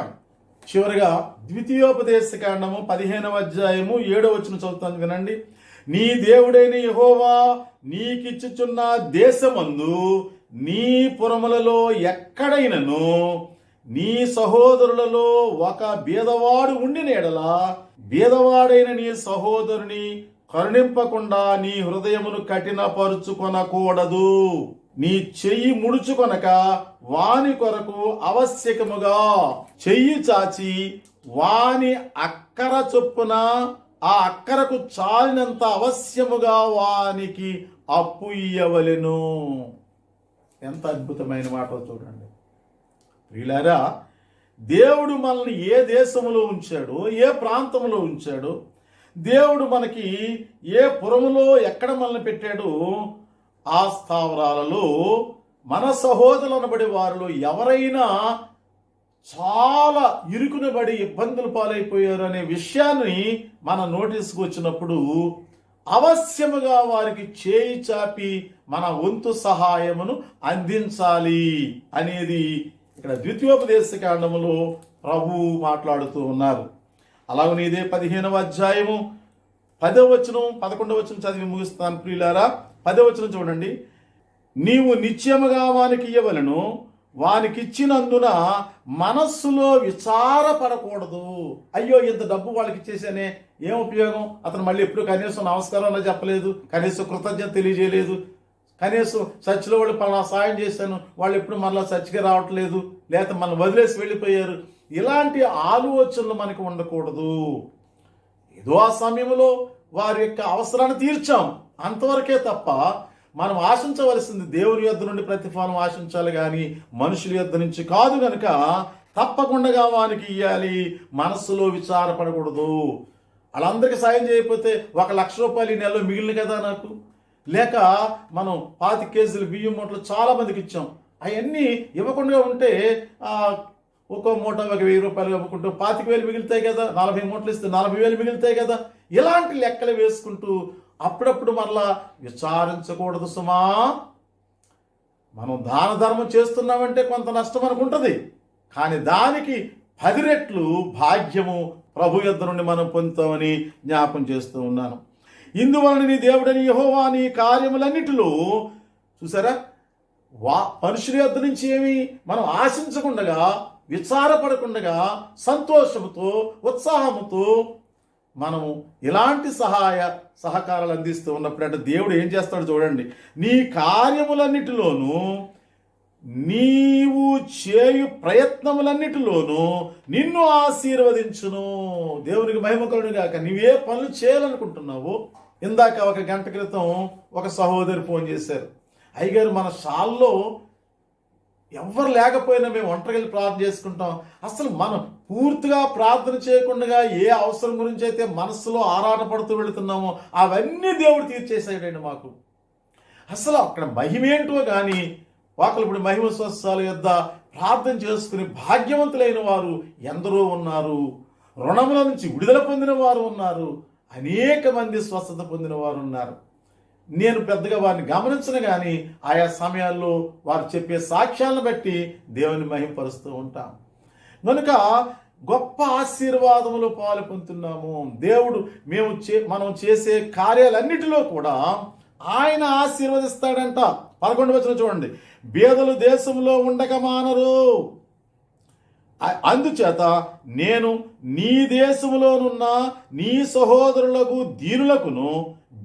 చివరిగా ద్వితీయోపదేశకాండము 15వ అధ్యాయము 7వ వచనం చదువుతాను వినండి. నీ దేవుడైన యెహోవా నీకిచ్చుచున్న దేశమందు నీ పురములలో ఎక్కడైనను నీ సహోదరులలో ఒక బీదవాడు ఉండిన ఎడల బీదవాడైన నీ సహోదరుని కరుణింపకుండా నీ హృదయమును కఠినపరుచుకొనకూడదు. నీ చెయ్యి ముడుచుకొనక వాని కొరకు ఆవశ్యకముగా చెయ్యి చాచి వాని అక్కర చొప్పున ఆ అక్కరకు చాలినంత అవశ్యముగా వానికి అప్పు ఇయ్యవలెను. ఎంత అద్భుతమైన మాట చూడండి ప్రియులారా. దేవుడు మనల్ని ఏ దేశంలో ఉంచాడో, ఏ ప్రాంతంలో ఉంచాడో, దేవుడు మనకి ఏ పురములో ఎక్కడ మనల్ని పెట్టాడో ఆ స్థావరాలలో మన సహోదరులు అనబడి వారిలో ఎవరైనా చాలా ఇరుకునబడి ఇబ్బందులు పాలైపోయారు అనే విషయాన్ని మన నోటీసుకు వచ్చినప్పుడు అవశ్యముగా వారికి చేయి చాపి మన వంతు సహాయమును అందించాలి అనేది ఇక్కడ ద్వితీయోపదేశకాండములో ప్రభు మాట్లాడుతూ ఉన్నారు. అలాగనే ఇదే 15వ అధ్యాయము 10వ వచనం 11వ వచనం చదివి ముగిస్తాను ప్రియులారా. 10వ వచనం చూడండి. నీవు నిత్యముగా వానికి ఇయ్యవలను, వానికిచ్చినందున మనస్సులో విచారపడకూడదు. అయ్యో ఇంత డబ్బు వాళ్ళకి ఇచ్చేసానే, ఏం ఉపయోగం, అతను మళ్ళీ ఎప్పుడు కనీసం నమస్కారం అలా చెప్పలేదు, కనీసం కృతజ్ఞత తెలియజేయలేదు, కనీసం చర్చిలో వాళ్ళు పలానా సాయం చేశాను, వాళ్ళు ఎప్పుడు మళ్ళీ చర్చికి రావట్లేదు, లేకపోతే మనం వదిలేసి వెళ్ళిపోయారు. ఇలాంటి ఆలోచనలు మనకు ఉండకూడదు. ఏదో ఆ సమయంలో వారి యొక్క అవసరాన్ని తీర్చాం అంతవరకే తప్ప మనం ఆశించవలసింది దేవుని యొద్ద నుండి ప్రతిఫలం ఆశించాలి కానీ మనుషుల యొద్ద నుంచి కాదు. కనుక తప్పకుండా వానికి ఇవ్వాలి, మనస్సులో విచారపడకూడదు. వాళ్ళందరికీ సాయం చేయకపోతే 1,00,000 రూపాయలు ఈ నెలలో మిగిలిన కదా నాకు, లేక మనం 25 కేజీలు బియ్యం మూటలు చాలా మందికి ఇచ్చాం, అవన్నీ ఇవ్వకుండా ఉంటే ఒక్కో మూట 1,000 రూపాయలు ఇవ్వకుంటూ 25,000 మిగులుతాయి కదా, 40 మూటలు ఇస్తే 40,000 మిగులుతాయి కదా. ఇలాంటి లెక్కలు వేసుకుంటూ అప్పుడప్పుడు మరలా విచారించకూడదు సుమా. మనం దాన ధర్మం చేస్తున్నామంటే కొంత నష్టం అనుకుంటుంది, కానీ దానికి 10 రెట్లు భాగ్యము ప్రభు యొద్ద నుండి మనం పొందుతామని జ్ఞాపం చేస్తూ ఉన్నాను. ఇందువలన నీ దేవుడని యెహోవా నీ కార్యములన్నిటిలో చూసారా, మనుషుల యొద్ద నుంచి ఏమి మనం ఆశించకుండా, విచారపడకుండా, సంతోషముతో ఉత్సాహముతో మనము ఇలాంటి సహకారాలు అందిస్తూ ఉన్నప్పుడు అంటే దేవుడు ఏం చేస్తాడు చూడండి. నీ కార్యములన్నిటిలోనూ నీవు చేయు ప్రయత్నములన్నిటిలోనూ నిన్ను ఆశీర్వదించును. దేవునికి మహిమ కలుగును గాక. నీవే పనులు చేయాలనుకుంటున్నావు. ఇందాక ఒక గంట క్రితం ఒక సహోదరి ఫోన్ చేశారు, అయ్యగారు మన షాల్లో ఎవరు లేకపోయినా మేము ఒంటరికెళ్ళి ప్రార్థన చేసుకుంటాం. అసలు మనం పూర్తిగా ప్రార్థన చేయకుండా ఏ అవసరం గురించి అయితే మనస్సులో ఆరాటపడుతూ వెళుతున్నామో అవన్నీ దేవుడు తీర్చేసాడండి మాకు. అసలు అక్కడ మహిమేంటో కానీ ఒకళ్ళు ఇప్పుడు మహిమ స్వస్థాల యొద్ద ప్రార్థన చేసుకుని భాగ్యవంతులైన వారు ఎందరో ఉన్నారు. రుణముల నుంచి విడుదల పొందిన వారు ఉన్నారు. అనేక మంది స్వస్థత పొందిన వారు ఉన్నారు. నేను పెద్దగా వారిని గమనించను కానీ ఆయా సమయాల్లో వారు చెప్పే సాక్ష్యాలను బట్టి దేవుని మహిమపరుస్తూ ఉంటాం. కనుక గొప్ప ఆశీర్వాదములు పాలు పొందుతున్నాము. దేవుడు మనం చేసే కార్యాలన్నిటిలో కూడా ఆయన ఆశీర్వదిస్తాడంట. 11వ వచనం చూడండి, బీదలు దేశంలో ఉండక మానరు, అందుచేత నేను నీ దేశములోనున్న నీ సహోదరులకు దీనులకును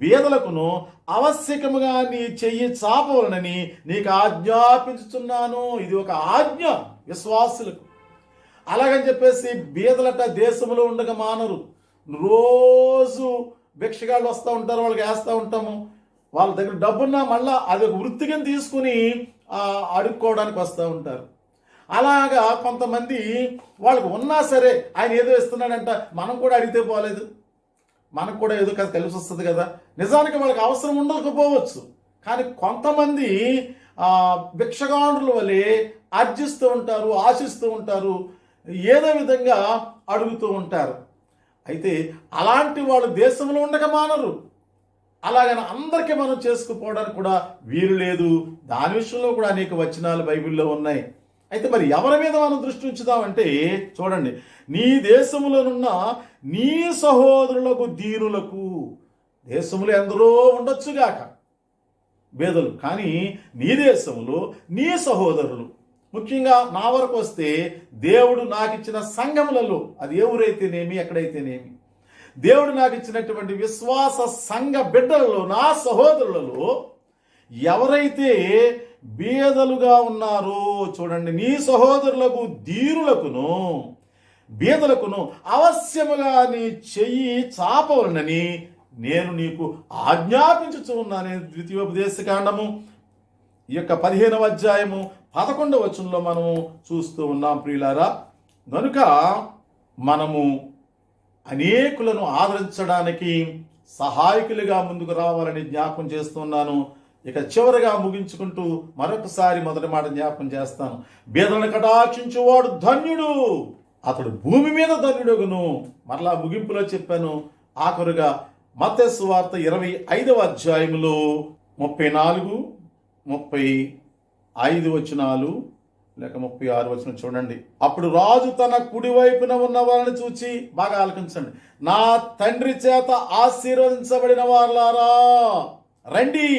బీదలకును ఆవశ్యకముగా నీ చెయ్యి చాపవలనని నీకు ఆజ్ఞాపించుచున్నాను. ఇది ఒక ఆజ్ఞ విశ్వాసులకు. అలాగని చెప్పేసి బీదలట దేశంలో ఉండక మానరు. రోజు భిక్షగాళ్ళు వస్తూ ఉంటారు, వాళ్ళకి వేస్తూ ఉంటాము. వాళ్ళ దగ్గర డబ్బున్నా మళ్ళా అది ఒక వృత్తిగా తీసుకుని అడుక్కోవడానికి వస్తూ ఉంటారు. అలాగా కొంతమంది వాళ్ళకు ఉన్నా సరే ఆయన ఏదో ఇస్తున్నాడంట, మనం కూడా అడిగితే పోలేదు, మనకు కూడా ఏదో కదా కలిసి వస్తుంది కదా. నిజానికి వాళ్ళకి అవసరం ఉండకపోవచ్చు, కానీ కొంతమంది భిక్షగాండ్రుల వలె అర్జిస్తూ ఉంటారు, ఆశిస్తూ ఉంటారు, ఏదో విధంగా అడుగుతూ ఉంటారు. అయితే అలాంటి వాళ్ళు దేశంలో ఉండక మానరు. అలాగని అందరికీ మనం చేసుకుపోవడానికి కూడా వీలు లేదు. దాని విషయంలో కూడా అనేక వచనాలు బైబిల్లో ఉన్నాయి. అయితే మరి ఎవరి మీద మనం దృష్టి ఉంచుదామంటే చూడండి, నీ దేశములోనున్న నీ సహోదరులకు దీనులకు. దేశములు ఎందరో ఉండొచ్చుగాక బేదలు, కానీ నీ దేశంలో నీ సహోదరులు, ముఖ్యంగా నా వరకు వస్తే దేవుడు నాకు ఇచ్చిన సంఘములలో, అది ఏ ఊరైతేనేమి ఎక్కడైతేనేమి, దేవుడు నాకు ఇచ్చినటువంటి విశ్వాస సంఘ బిడ్డలలో, నా సహోదరులలో ఎవరైతే బీదలుగా ఉన్నారో చూడండి, నీ సహోదరులకు దీనులకును బీదలకును అవశ్యముగా నీ చెయ్యి చాపవలనని నేను నీకు ఆజ్ఞాపించుచు ఉన్నాను. ద్వితీయోపదేశకాండము ఈ యొక్క 15వ అధ్యాయము 11వ వచనంలో మనము చూస్తూ ఉన్నాం ప్రియులారా. కనుక మనము అనేకులను ఆదరించడానికి సహాయకులుగా ముందుకు రావాలని జ్ఞాపకం చేస్తున్నాను. ఇక చివరిగా ముగించుకుంటూ మరొకసారి మొదటి మాట జ్ఞాపకం చేస్తాను. బీదలను కటాక్షించువాడు ధన్యుడు, అతడు భూమి మీద ధన్యుడుగును. మరలా ముగింపులో చెప్పాను. ఆఖరుగా మత్తయి సువార్త 25వ అధ్యాయములో 34, 35 వచనాలు లేక 36 వచనం చూడండి. అప్పుడు రాజు తన కుడి వైపున ఉన్న వారిని చూచి, బాగా ఆలకించండి, నా తండ్రి చేత ఆశీర్వదించబడిన వారులారా రండి,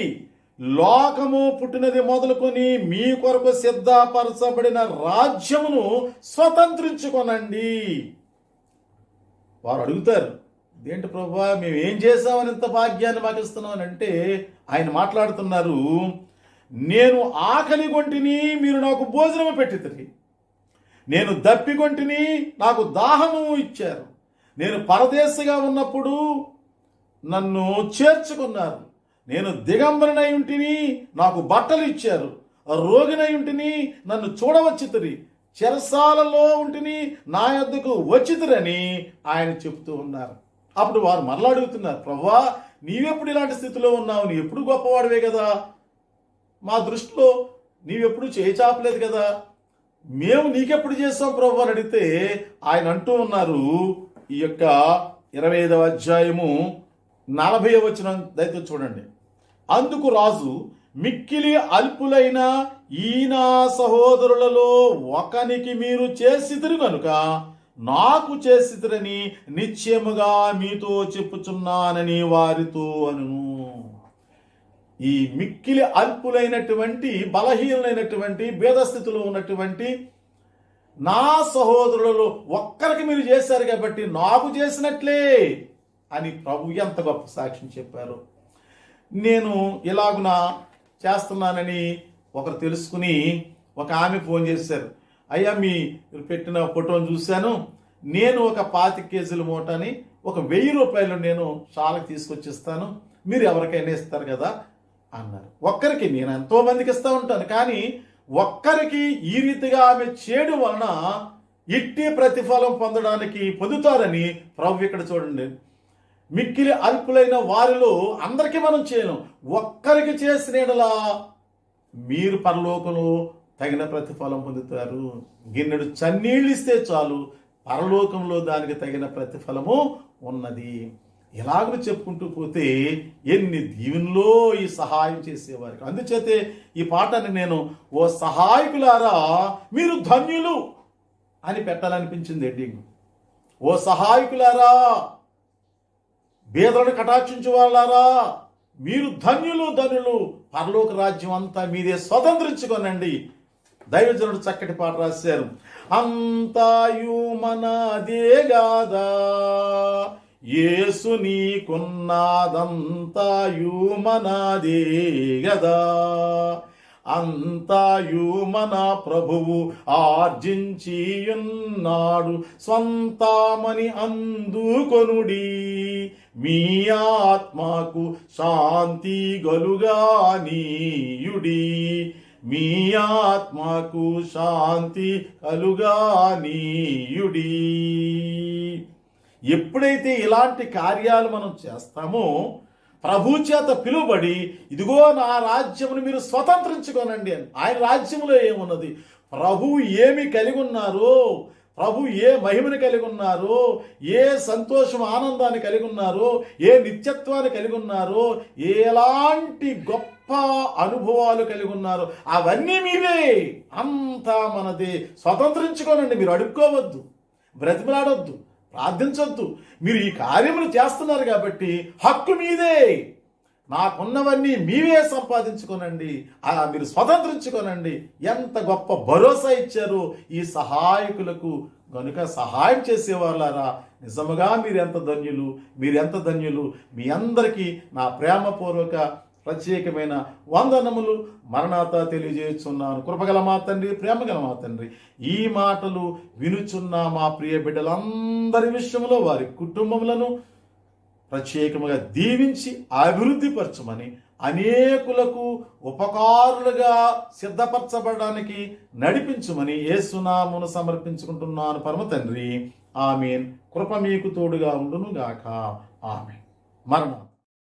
లోకము పుట్టినది మొదలుకొని మీ కొరకు సిద్ధపరచబడిన రాజ్యమును స్వతంత్రించుకొనండి. వారు అడుగుతారు, ఏంటి ప్రభువా మేము ఏం చేశామని ఇంత భాగ్యాన్ని మాకు ఇస్తున్నామని అంటే ఆయన మాట్లాడుతున్నారు, నేను ఆకలి కొంటిని మీరు నాకు భోజనము పెట్టితిరి, నేను దప్పికొంటిని నాకు దాహము ఇచ్చారు, నేను పరదేశిగా ఉన్నప్పుడు నన్ను చేర్చుకున్నారు, నేను దిగంబరనై ఉంటిని నాకు బట్టలు ఇచ్చారు, రోగినై ఉంటిని నన్ను చూడవచ్చితిరి, చెరసాలలో ఉంటిని నా యొద్దకు వచ్చితిరని ఆయన చెప్తూ ఉన్నారు. అప్పుడు వారు మరలా అడుగుతున్నారు, ప్రభువా నీవెప్పుడు ఇలాంటి స్థితిలో ఉన్నావు, నీ ఎప్పుడు గొప్పవాడివే కదా, మా దృష్టిలో నీవెప్పుడు చేచాపలేదు కదా, మేము నీకెప్పుడు చేస్తాం ప్రభు అని అడిగితే ఆయన అంటూ ఉన్నారు. ఈ యొక్క 25వ అధ్యాయము 40వ వచనం దయతో చూడండి. అందుకు రాజు, మిక్కిలి అల్పులైన ఈ నా సహోదరులలో ఒకనికి మీరు చేసిదిరు కనుక నాకు చేసిదిరని నిశ్చయముగా మీతో చెప్పుచున్నానని వారితో అనును. ఈ మిక్కిలి అల్పులైనటువంటి బలహీనమైనటువంటి భేదస్థితిలో ఉన్నటువంటి నా సహోదరులలో ఒక్కరికి మీరు చేశారు కాబట్టి నాకు చేసినట్లే అని ప్రభు ఎంత గొప్ప సాక్ష్యం చెప్పారు. నేను ఇలాగున చేస్తున్నానని ఒకరు తెలుసుకుని ఒక ఆమె ఫోన్ చేశారు, అయ్యా మీరు పెట్టిన ఫోటోని చూశాను, నేను ఒక 25 కేజీల మూటని ఒక 1000 రూపాయలు నేను షాలకు తీసుకొచ్చిస్తాను, మీరు ఎవరికైనా ఇస్తారు కదా అన్నారు. ఒక్కరికి, నేను ఎంతో మందికి ఇస్తూ ఉంటాను, కానీ ఒక్కరికి ఈ రీతిగా ఆమె చేయడం వలన ఇట్టి ప్రతిఫలం పొందుతారని ప్రభు ఇక్కడ చూడండి. మిక్కిలి అల్పులైన వారిలో అందరికీ మనం చేయను, ఒక్కరికి చేసిన యెడల మీరు పరలోకంలో తగిన ప్రతిఫలం పొందుతారు. గిన్నెడు చన్నీళ్ళు ఇస్తే చాలు, పరలోకంలో దానికి తగిన ప్రతిఫలము ఉన్నది. ఇలాగ చెప్పుకుంటూ పోతే ఎన్ని దీవెనలో ఈ సహాయం చేసేవారికి. అందుచేతే ఈ పాటని నేను ఓ సహాయకులారా మీరు ధన్యులు అని పెట్టాలనిపించింది హెడ్డింగ్. ఓ సహాయకులారా, బేదలను కటాక్షించు వాళ్ళారా, మీరు ధన్యులు ధన్యులు, పరలోక రాజ్యం అంతా మీదే, స్వతంత్రించుకోనండి. దైవజనుడు చక్కటి పాట రాశారు. అంతాయు మనదే గాదా, యేసు నీకున్నదంతాయు మనదే గదా, అంతాయు మన ప్రభువు ఆర్జించియున్నాడు, స్వంతమని అందుకొనుడి, మీ ఆత్మకు శాంతి గలుగానీయుడి, మీ ఆత్మకు శాంతి కలుగానీయుడి. ఎప్పుడైతే ఇలాంటి కార్యాలు మనం చేస్తామో, ప్రభు చేత పిలువబడి ఇదిగో నా రాజ్యమును మీరు స్వతంత్రించుకోనండి అని. ఆయన రాజ్యములో ఏమున్నది, ప్రభు ఏమి కలిగి ఉన్నారో, ప్రభు ఏ మహిమని కలిగి ఉన్నారో, ఏ సంతోషం ఆనందాన్ని కలిగి ఉన్నారో, ఏ నిత్యత్వాన్ని కలిగి ఉన్నారో, ఎలాంటి గొప్ప అనుభవాలు కలిగి ఉన్నారో అవన్నీ మీవే, అంతా మనదే. స్వతంత్రించుకోనండి. మీరు అడుక్కోవద్దు, బ్రతిమలాడొద్దు, ప్రార్థించొద్దు. మీరు ఈ కార్యములు చేస్తున్నారు కాబట్టి హక్కు మీదే. నాకున్నవన్నీ మీవే సంపాదించుకోనండి, మీరు స్వతంత్రించుకోనండి. ఎంత గొప్ప భరోసా ఇచ్చారు ఈ సహాయకులకు. కనుక సహాయం చేసేవాళ్ళారా, నిజముగా మీరెంత ధన్యులు. మీ అందరికీ నా ప్రేమపూర్వక ప్రత్యేకమైన వందనములు, మరణాత తెలియజేస్తున్నాను. కృపగల మా తండ్రి, ప్రేమగల మా తండ్రి, ఈ మాటలు వినుచున్న మా ప్రియ బిడ్డలందరి విషయంలో వారి కుటుంబములను ప్రత్యేకముగా దీవించి అభివృద్ధిపరచమని, అనేకులకు ఉపకారులుగా సిద్ధపరచబడడానికి నడిపించమని యేసునామమున సమర్పించుకుంటున్నాను పరమ తండ్రి. ఆమేన్. కృప మీకు తోడుగా ఉండును గాక. ఆమేన్. మరణం.